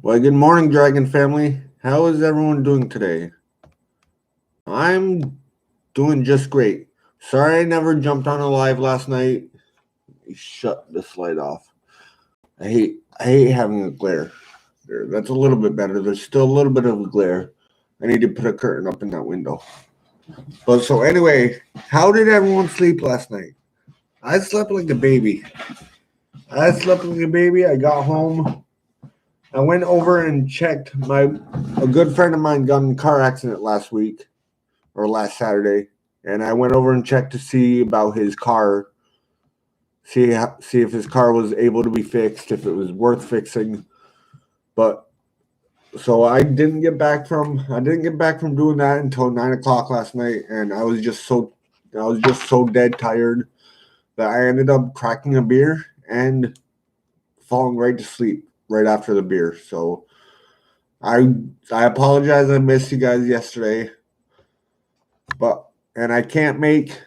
Well, good morning, Dragon family. How is everyone doing today? I'm doing just great. Sorry I never jumped on a live last night. Shut this light off. I hate having a glare. There, that's a little bit better. There's still a little bit of a glare. I need to put a curtain up in that window. But so anyway, how did everyone sleep last night? I slept like a baby. I got home. I went over and checked a good friend of mine got in a car accident last week or last Saturday, and I went over and checked to see about his car, see if his car was able to be fixed, if it was worth fixing. But so I didn't get back from doing that until 9 o'clock last night, and I was just so dead tired that I ended up cracking a beer and falling right to sleep right after the beer. So I apologize I missed you guys yesterday. And I can't make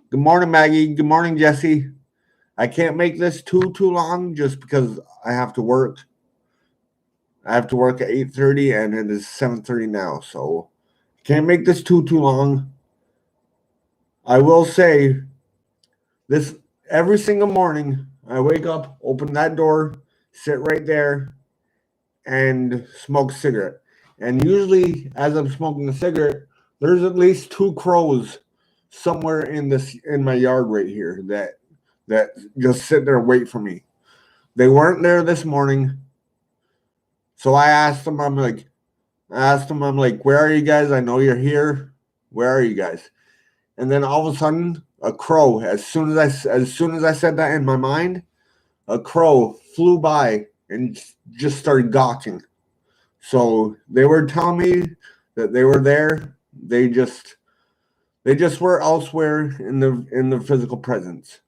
good morning Maggie, good morning Jesse. I can't make this too long just because I have to work. I have to work at 8:30 and it is 7:30 now, so can't make this too long. I will say this every single morning I wake up, open that door, sit right there, and smoke a cigarette. And usually, as I'm smoking a cigarette, there's at least two crows somewhere in my yard right here that just sit there and wait for me. They weren't there this morning, so I asked them. I'm like, where are you guys? I know you're here. Where are you guys? And then all of a sudden, a crow. As soon as I said that in my mind, a crow flew by and just started gawking. So they were telling me that they were there. They just were elsewhere in the physical presence.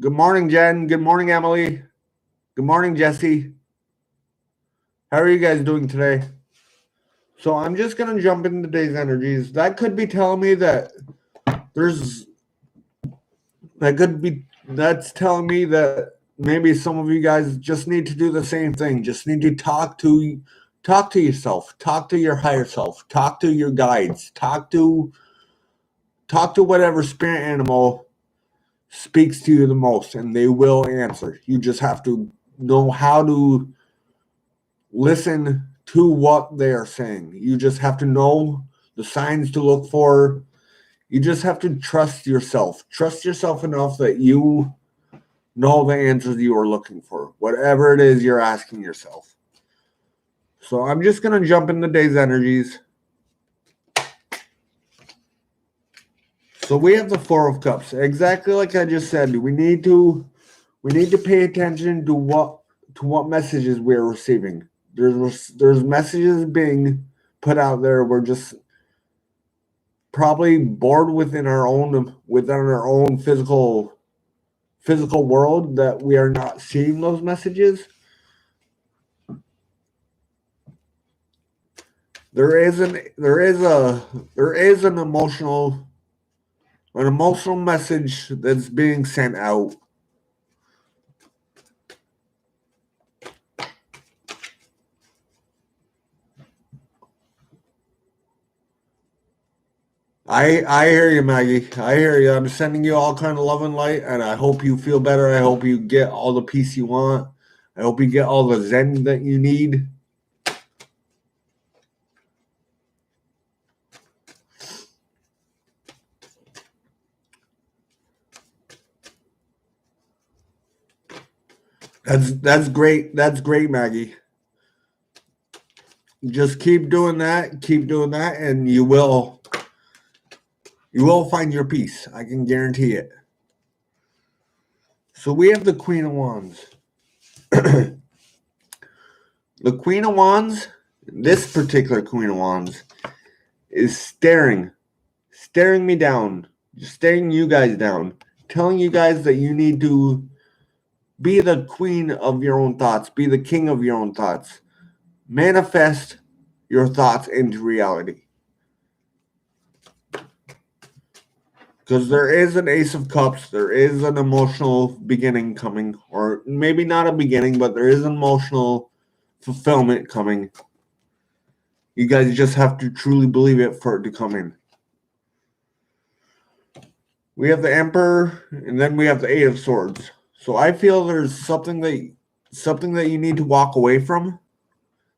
Good morning, Jen. Good morning, Emily. Good morning, Jesse. How are you guys doing today? So I'm just gonna jump into today's energies. That could be telling me that there's that's telling me that maybe some of you guys just need to do the same thing. Just need to talk to yourself, talk to your higher self, talk to your guides, talk to whatever spirit animal speaks to you the most, and they will answer. You just have to know how to listen to what they are saying. You just have to know the signs to look for. You just have to trust yourself. Trust yourself enough that you know the answers you are looking for, whatever it is you're asking yourself. So I'm just going to jump into today's energies. So we have the Four of Cups. Exactly like I just said, we need to pay attention to what messages we're receiving. There's messages being put out there. We're just probably bored within our own physical world that we are not seeing those messages. There is an emotional message that's being sent out. I hear you, Maggie. I hear you. I'm sending you all kind of love and light, and I hope you feel better. I hope you get all the peace you want. I hope you get all the zen that you need. That's great. That's great, Maggie. Just keep doing that, and you will find your peace. I can guarantee it. So we have the Queen of Wands. The Queen of Wands, this particular Queen of Wands, is staring me down, staring you guys down, telling you guys that you need to be the queen of your own thoughts, be the king of your own thoughts. Manifest your thoughts into reality. Because there is an Ace of Cups, there is an emotional beginning coming, or maybe not a beginning, but there is an emotional fulfillment coming. You guys just have to truly believe it for it to come in. We have the Emperor, and then we have the Eight of Swords. So I feel there's something that you need to walk away from,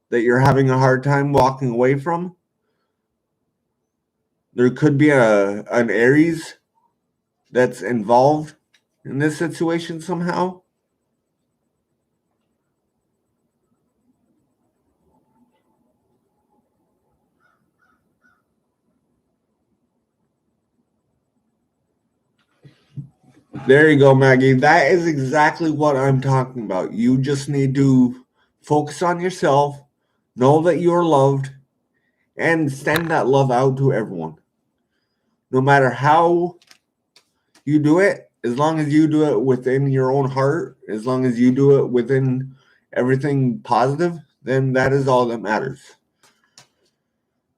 that you're having a hard time walking away from. There could be an Aries that's involved in this situation somehow. There you go, Maggie. That is exactly what I'm talking about. You just need to focus on yourself, know that you're loved, and send that love out to everyone. No matter how you do it, as long as you do it within your own heart, as long as you do it within everything positive, then that is all that matters.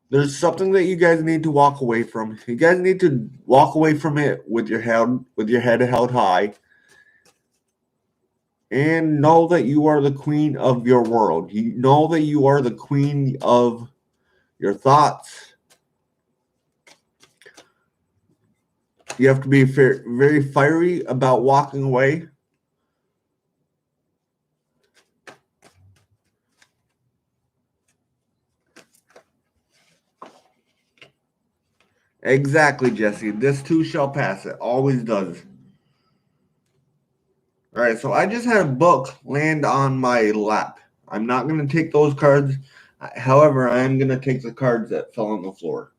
There's something that you guys need to walk away from. You guys need to walk away from it with your head held high, and know that you are the queen of your world. You know that you are the queen of your thoughts. You have to be very fiery about walking away. Exactly, Jesse. This too shall pass. It always does. All right, so I just had a book land on my lap. I'm not going to take those cards. However, I am going to take the cards that fell on the floor.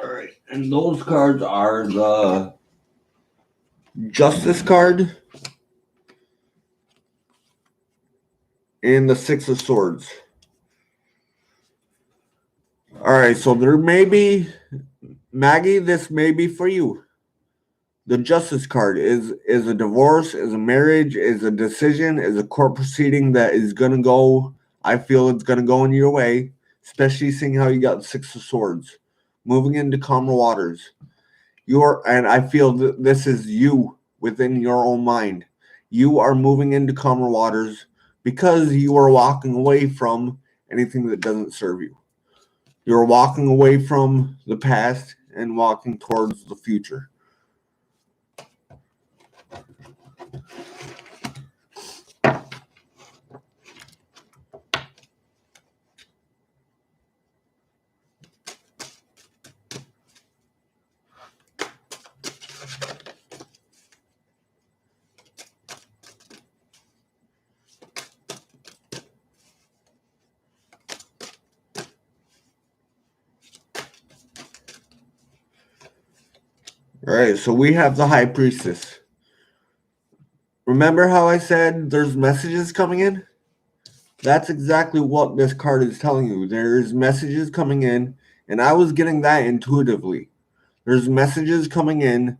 All right, and those cards are the Justice card and the Six of Swords. All right, so there may be, Maggie, this may be for you. The Justice card is a divorce, is a marriage, is a decision, is a court proceeding that is going to go, I feel it's going to go in your way, especially seeing how you got the Six of Swords. Moving into calmer waters. And I feel that this is you within your own mind. You are moving into calmer waters because you are walking away from anything that doesn't serve you. You're walking away from the past and walking towards the future. All right, so we have the High Priestess. Remember how I said there's messages coming in? That's exactly what this card is telling you. There's messages coming in, and I was getting that intuitively. There's messages coming in,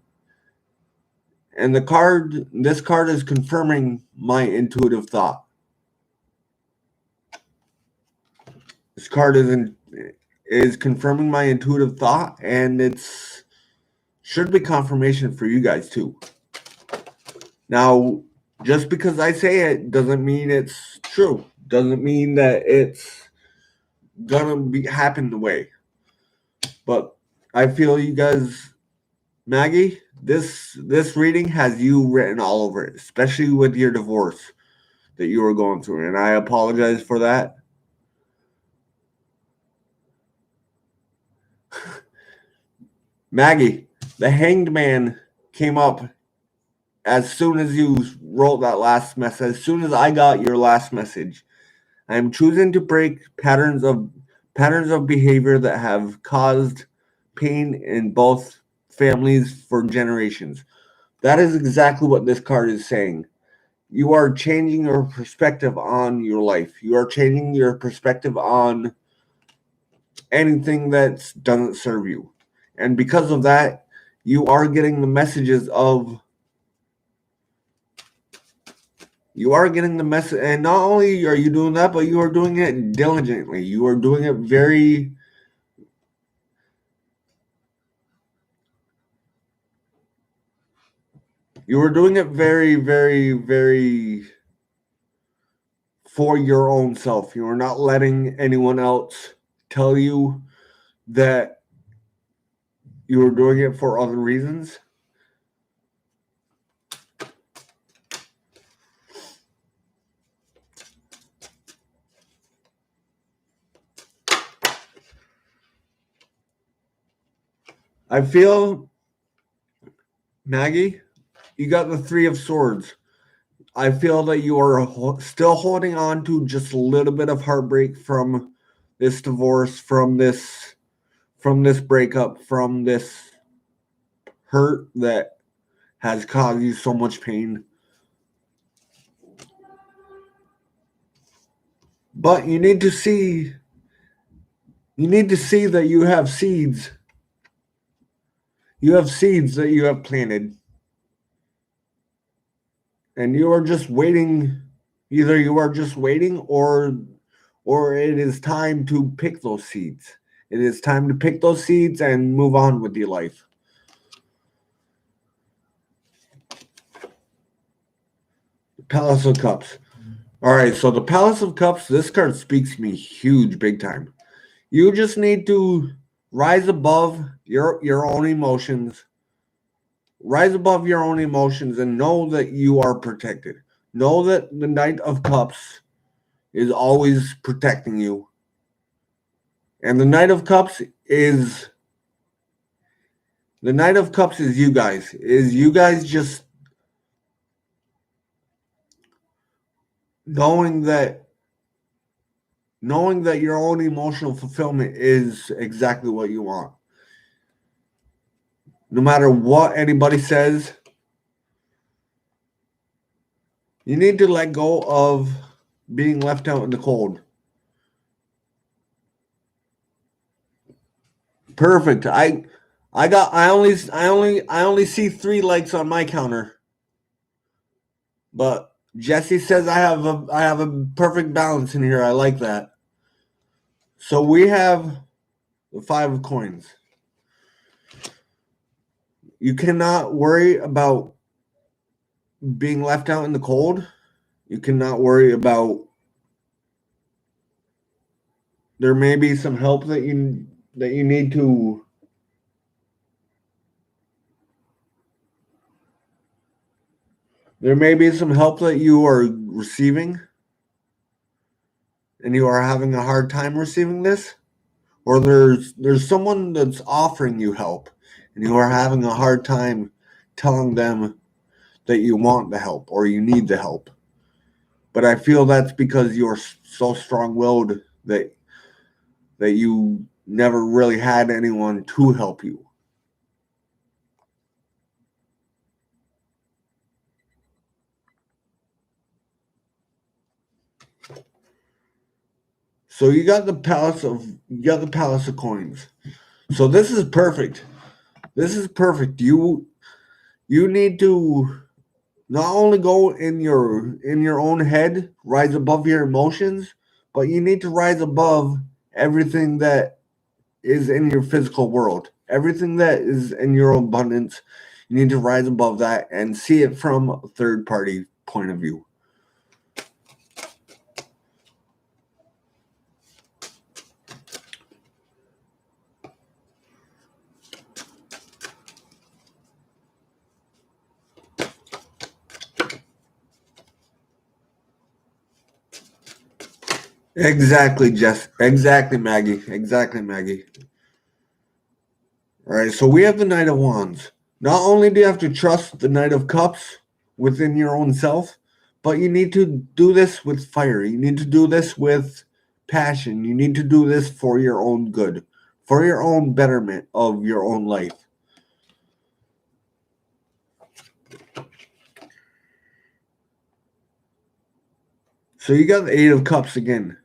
and this card is confirming my intuitive thought. This card is confirming my intuitive thought, and it's should be confirmation for you guys too. Now, just because I say it doesn't mean it's true. Doesn't mean that it's gonna happen the way. But I feel you guys, Maggie, this reading has you written all over it, especially with your divorce that you were going through, and I apologize for that. Maggie, the Hanged Man came up as soon as you wrote that last message. As soon as I got your last message, I am choosing to break patterns of behavior that have caused pain in both families for generations. That is exactly what this card is saying. You are changing your perspective on your life. You are changing your perspective on anything that doesn't serve you. And because of that, you are getting the messages of You are getting the message, and not only are you doing that, but you are doing it diligently. You are doing it very. You are doing it very, very, very for your own self. You are not letting anyone else tell you that you are doing it for other reasons. I feel, Maggie, you got the Three of Swords. I feel that you are still holding on to just a little bit of heartbreak from this divorce, from this breakup, from this hurt that has caused you so much pain. But you need to see that you have seeds. You have seeds that you have planted. And you are just waiting. Either you are just waiting or it is time to pick those seeds. It is time to pick those seeds and move on with your life. Palace of Cups. All right, so the Palace of Cups, this card speaks to me huge, big time. You just need to rise above your own emotions. Rise above your own emotions and know that you are protected. Know that the Knight of Cups is always protecting you. And the Knight of Cups is you guys. Is you guys just knowing that your own emotional fulfillment is exactly what you want. No matter what anybody says, you need to let go of being left out in the cold. Perfect. I only see 3 likes on my counter. But Jesse says I have a perfect balance in here. I like that. So we have the 5 of coins. You cannot worry about being left out in the cold. You cannot worry about. There may be some help that you need to. There may be some help that you are receiving, and you are having a hard time receiving this, or there's someone that's offering you help, and you are having a hard time telling them that you want the help or you need the help. But I feel that's because you're so strong-willed that you never really had anyone to help you. So you got the Palace of Coins. So this is perfect. This is perfect. You need to not only go in your own head, rise above your emotions, but you need to rise above everything that is in your physical world. Everything that is in your abundance, you need to rise above that and see it from a third party point of view. Exactly, Jess. Exactly, Maggie. Exactly, Maggie. All right, so we have the Knight of Wands. Not only do you have to trust the Knight of Cups within your own self, but you need to do this with fire. You need to do this with passion. You need to do this for your own good, for your own betterment of your own life. So you got the Eight of Cups again.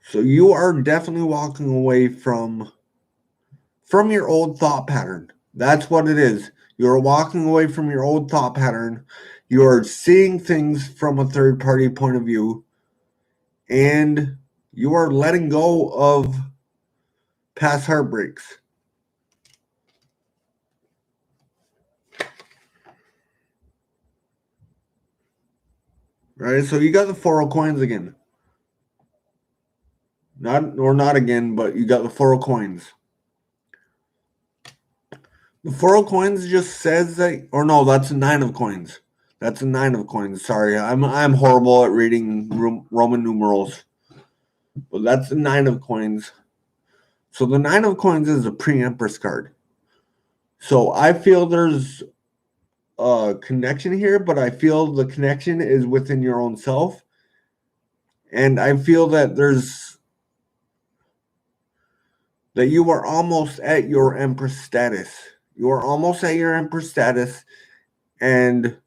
So you are definitely walking away from your old thought pattern. That's what it is. You're walking away from your old thought pattern You are seeing things from a third party point of view, and you are letting go of past heartbreaks. Right? So you got the Four of Coins again. Not again, but you got the Four of Coins. The Four of Coins just says that, or no, that's a Nine of Coins. That's a Nine of Coins. Sorry, I'm horrible at reading Roman numerals, but that's the Nine of Coins. So the Nine of Coins is a pre-Empress card. So I feel there's a connection here, but I feel the connection is within your own self, and I feel that you are almost at your Empress status. You are almost at your Empress status, and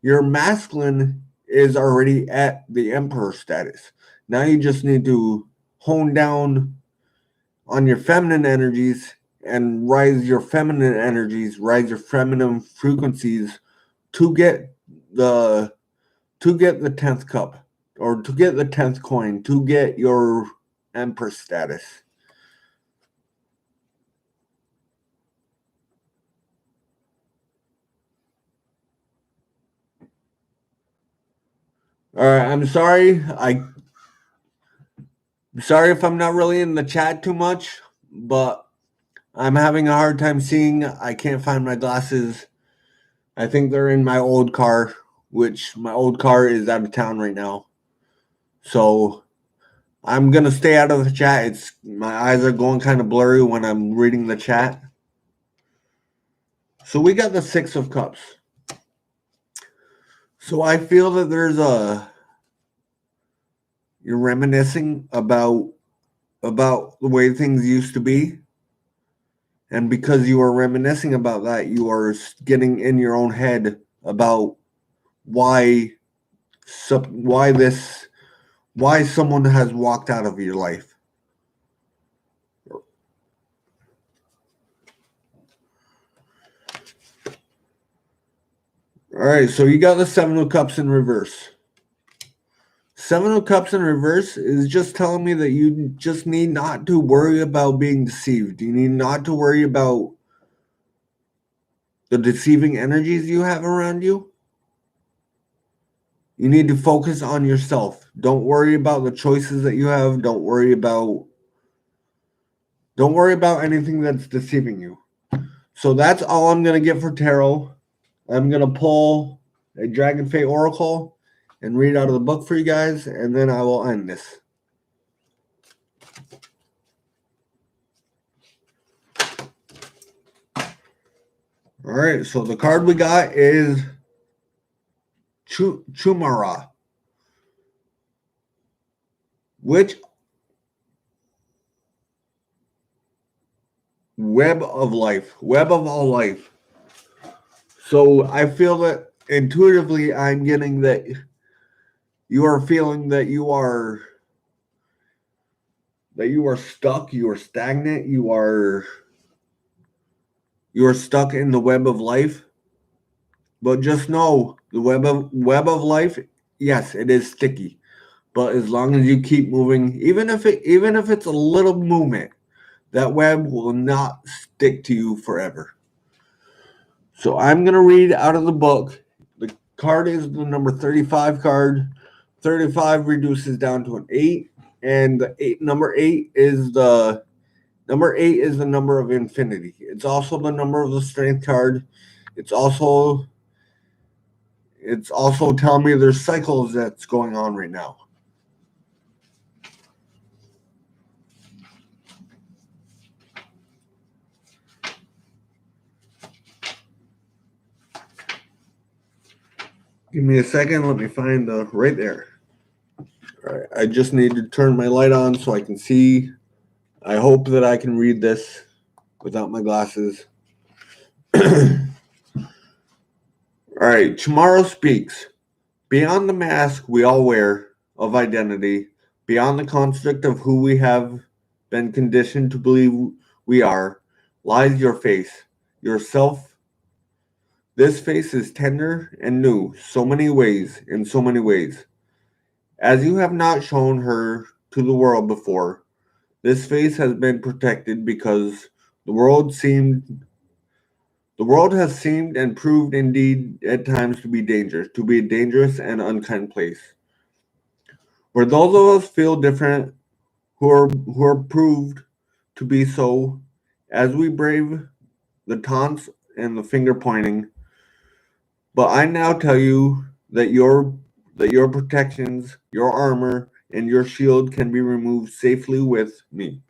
your masculine is already at the Emperor status. Now you just need to hone down on your feminine energies and rise your feminine energies, rise your feminine frequencies to get the 10th cup, or to get the 10th coin, to get your Empress status. All right, I'm sorry. I'm sorry if I'm not really in the chat too much, but I'm having a hard time seeing. I can't find my glasses. I think they're in my old car, which my old car is out of town right now. So I'm going to stay out of the chat. My eyes are going kind of blurry when I'm reading the chat. So we got the Six of Cups. So I feel that you're reminiscing about the way things used to be. And because you are reminiscing about that, you are getting in your own head about why someone has walked out of your life. All right, so you got the Seven of Cups in reverse. Seven of Cups in reverse is just telling me that you just need not to worry about being deceived. You need not to worry about the deceiving energies you have around you. You need to focus on yourself. Don't worry about the choices that you have. Don't worry about anything that's deceiving you. So that's all I'm going to get for tarot. I'm going to pull a Dragon Fate Oracle and read out of the book for you guys, and then I will end this. All right, so the card we got is Chumara, which web of all life. So I feel that intuitively I'm getting that you are feeling that you are stuck, you are stagnant, you are stuck in the web of life. But just know the web of life, yes, it is sticky. But as long as you keep moving, even if it's a little movement, that web will not stick to you forever. So I'm going to read out of the book. The card is the number 35 card. 35 reduces down to an 8, and number 8 is the number of infinity. It's also the number of the strength card. It's also telling me there's cycles that's going on right now. Give me a second. Let me find the right there. All right. I just need to turn my light on so I can see. I hope that I can read this without my glasses. All right. Tomorrow speaks. Beyond the mask we all wear of identity, beyond the construct of who we have been conditioned to believe we are, lies your face, yourself. This face is tender and new, so many ways, in so many ways. As you have not shown her to the world before, this face has been protected because the world seemed the world has seemed and proved indeed at times to be a dangerous and unkind place. Where those of us feel different who are proved to be so, as we brave the taunts and the finger pointing. But I now tell you that your protections, your armor, and your shield can be removed safely with me.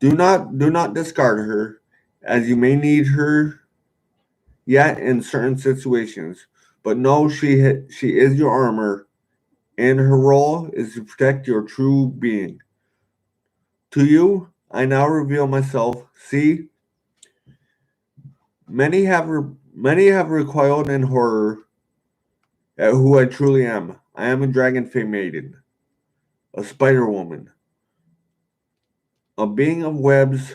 Do not discard her, as you may need her yet in certain situations. But know she is your armor, and her role is to protect your true being. To you, I now reveal myself. See, many have recoiled in horror at who I truly am. I am a dragon fae maiden, a spider woman, a being of webs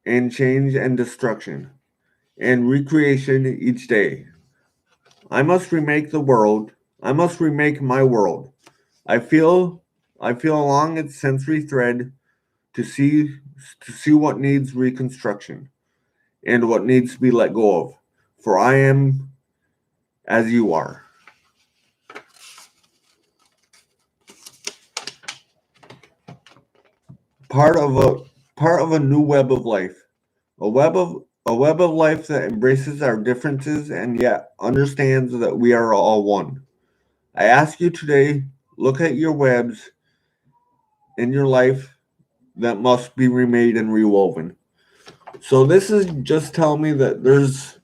and change and destruction and recreation each day. I must remake the world. I must remake my world. I feel I feel along its sensory thread to see to see what needs reconstruction and what needs to be let go of. For I am as you are. Part of a new web of life. A web of life that embraces our differences and yet understands that we are all one. I ask you today, look at your webs in your life that must be remade and rewoven. So this is just telling me that there's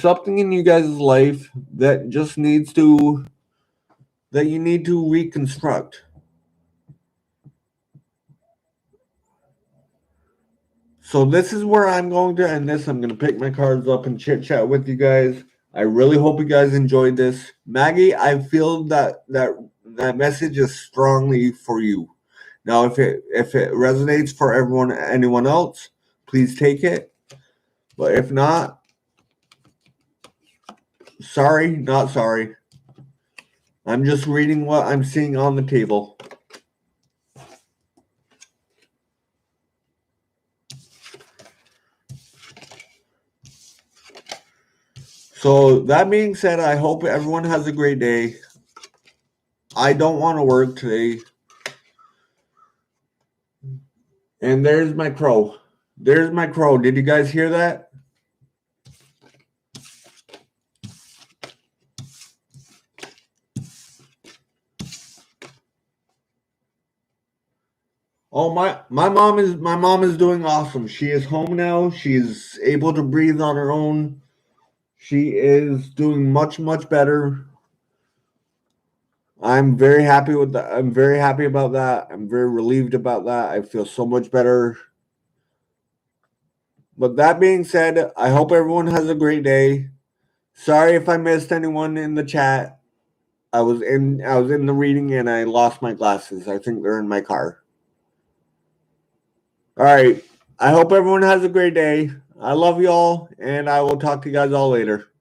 something in you guys' life that just needs to that you need to reconstruct. So this is where I'm going to end this. I'm going to pick my cards up and chit chat with you guys. I really hope you guys enjoyed this. Maggie, I feel that message is strongly for you. Now, if it resonates for anyone else, please take it. But if not, sorry, not sorry. I'm just reading what I'm seeing on the table. So that being said, I hope everyone has a great day. I don't want to work today. And there's my crow. There's my crow. Did you guys hear that? Oh, my mom is doing awesome. She is home now. She's able to breathe on her own. She is doing much better. I'm very happy with that. I'm very happy about that. I'm very relieved about that. I feel so much better. But that being said, I hope everyone has a great day. Sorry if I missed anyone in the chat. I was in the reading and I lost my glasses. I think they're in my car. All right. I hope everyone has a great day. I love you all and I will talk to you guys all later.